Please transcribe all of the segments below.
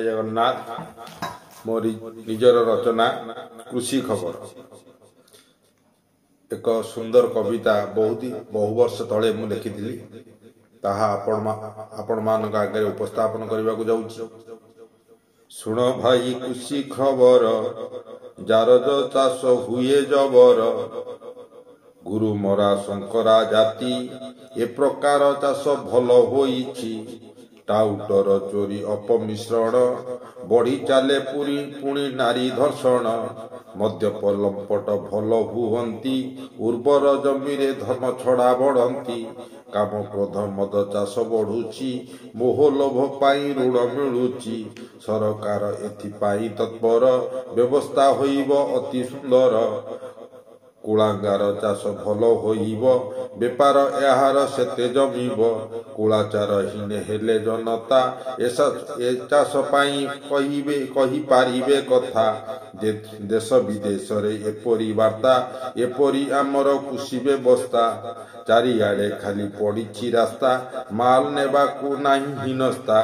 जय जगन्नाथ। मोर निजर रचना कृषि खबर एक सुंदर कविता बहु वर्ष तले मु लिखिथिली ताहा आपण मानक आगे उपस्थापन करने को जाऊँ। सुन भाई कृषि खबर जार चाष हुए जबर गुरु मरा शंकरा जाति ए प्रकार चाष भल होइछि। टाउटर चोरी अपमिश्रण बढ़ी चाले पुणी नारी धर्षण मद्यप लंपट भल हुअंती उर्वर जमीरे धर्म छड़ा बढ़ंती। काम क्रोध मद चाष बढ़ुची मोह लोभ पाई ऋण मिलुची। सरकार एथिपाई तत्पर व्यवस्था होइब अति सुंदर। कुलांगार चाष भल होइब बेपार एहार सेते जमीब। कुलाचार हीने हेले जनता ए चाष पाई कही पारिबे कथा। देश विदेश रे एपरी वार्ता एपरी आमर कृषि व्यवस्था। चारिआडे खाली पड़िछि रास्ता माल नेबाकू नाही हिनस्ता।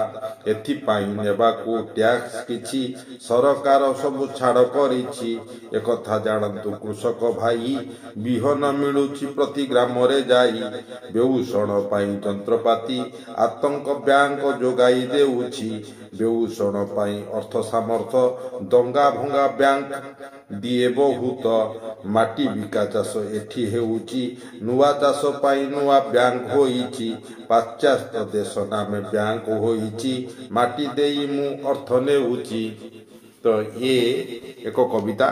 एथिपाई नेबाकू टैक्स किछि सरकार सबु छाड़ करिछि। एकथा जानतु कृषक भाई बिहन मिलुछि प्रति ग्राम रे जाई। बेउषण पाई जंत्रपाती आतंक बैंक जोगाई देउछि। बेउषण पाई अर्थ सामर्थ दंगा भंगा बैंक दिए बहुत। माटी बिका चाष एठी हेउछि नुआ चाष पाई नुआ बैंक होइछि। पाश्चात्य देश नामे बैंक होइछि माटी देई मु अर्थ नेउछि। तो ये एक कविता।